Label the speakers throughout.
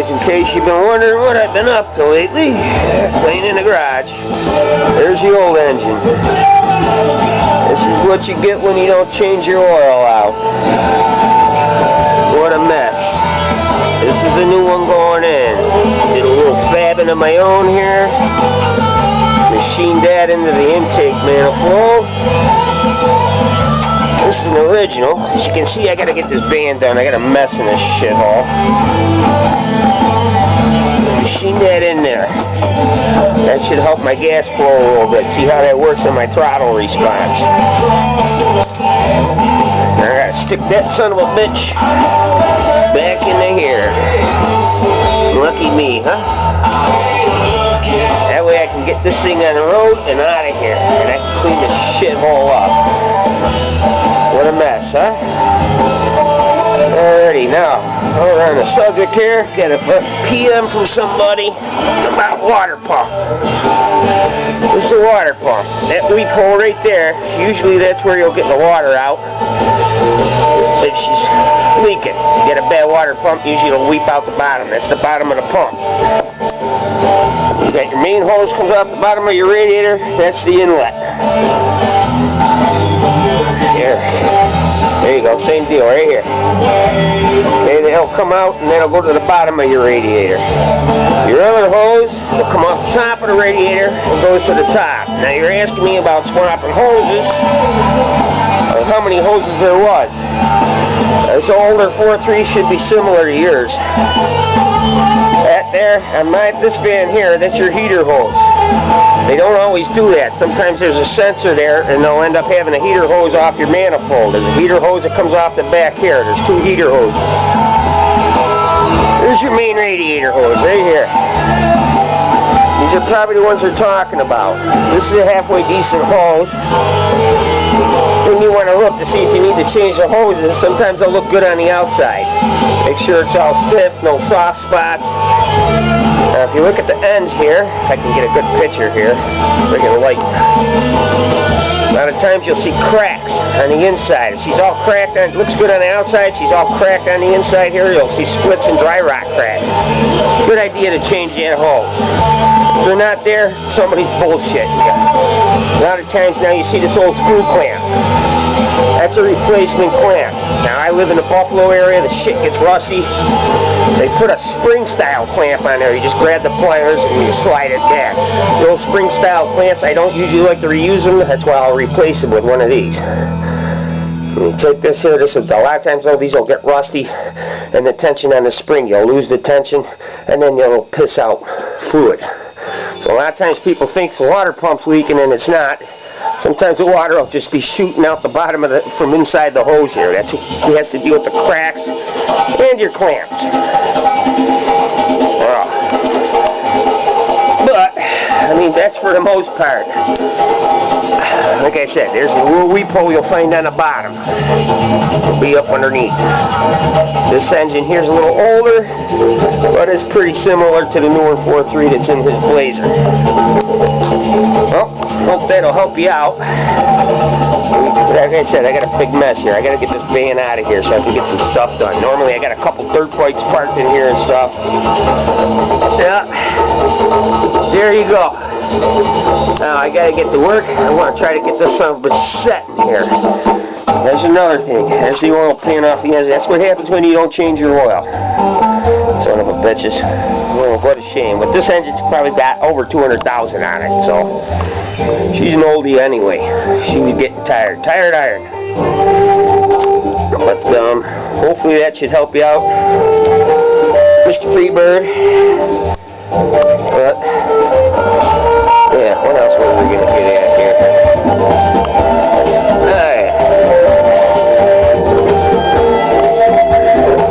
Speaker 1: guys, in case you've been wondering what I've been up to lately, cleaning the garage. There's the old engine. This is what you get when you don't change your oil out. What a mess. This is the new one going in. Did a little fabbing of my own here. Machined that into the intake manifold. This is an original. As you can see, I gotta get this van done. I got a mess in this shithole. Machine that in there. That should help my gas flow a little bit. See how that works in my throttle response. Now I gotta stick that son of a bitch back into here. Lucky me, huh? That way I can get this thing on the road and out of here. And I can clean this shithole up. What a mess, huh? Alrighty, now, we're on the subject here. Got a PM from somebody about water pump. This is a water pump. That weep hole right there, usually that's where you'll get the water out if she's leaking. You get a bad water pump, usually it'll weep out the bottom. That's the bottom of the pump. You got your main hose comes out the bottom of your radiator. That's the inlet. Here. There you go, same deal right here. Okay, they'll come out and then it'll go to the bottom of your radiator. Your other hose will come off the top of the radiator and goes to the top. Now you're asking me about swapping hoses, or how many hoses there was. This older 4.3 should be similar to yours. That there, on this van here, that's your heater hose. They don't always do that. Sometimes there's a sensor there and they'll end up having a heater hose off your manifold. There's a heater hose that comes off the back here. There's two heater hoses. There's your main radiator hose right here. These are probably the ones they're talking about. This is a halfway decent hose. Then you want to look to see if you need to change the hoses. Sometimes they'll look good on the outside. Make sure it's all stiff, no soft spots. Now if you look at the ends here, I can get a good picture here. Bring a light. A lot of times you'll see cracks on the inside. If she's all cracked, it looks good on the outside, she's all cracked on the inside here, you'll see splits and dry rot cracks. Good idea to change that hose. If they're not there, somebody's bullshitting you. A lot of times now you see this old screw clamp. That's a replacement clamp. Now I live in the Buffalo area, the shit gets rusty. They put a spring-style clamp on there. You just grab the pliers and you slide it back. Those spring-style clamps, I don't usually like to reuse them. That's why I'll replace them with one of these. When you take this here, a lot of times though, these will get rusty and the tension on the spring, you'll lose the tension and then you'll piss out fluid. So a lot of times people think the water pump's leaking and it's not. Sometimes the water will just be shooting out the bottom of from inside the hose here. That's what you have to deal with, the cracks and your clamps. But, I mean, that's for the most part. Like I said, there's a little weep hole you'll find on the bottom. It'll be up underneath. This engine here's a little older, but it's pretty similar to the newer 4.3 that's in his Blazer. Well, hope that'll help you out. Like I said, I got a big mess here. I got to get this van out of here so I can get some stuff done. Normally I got a couple dirt bikes parked in here and stuff. Yeah. There you go. Now I got to get to work. I want to try to get this son of a bitch set in here. There's another thing. There's the oil pan off the engine. That's what happens when you don't change your oil. Son of a bitches. Well, what a shame. But this engine's probably got over 200,000 on it, so she's an oldie anyway. She was getting tired. Tired iron. But hopefully that should help you out, Mr. Freebird. But yeah, what else were we gonna get at here? Alright.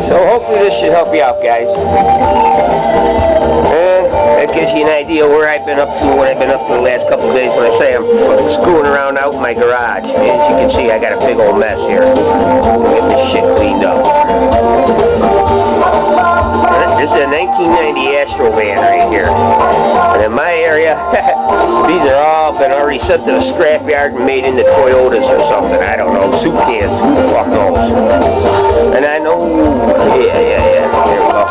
Speaker 1: So hopefully this should help you out, guys. And that gives you an idea where I've been up to, what I've been up to the last couple of days when I say I'm screwing around out in my garage. As you can see, I got a big old mess here. Get this shit cleaned up. This is a 1990 Astro van right here. And in my area, these are all been already sent to the scrapyard and made into Toyotas or something. I don't know, soup cans, who the fuck knows. And I know, yeah. There we go.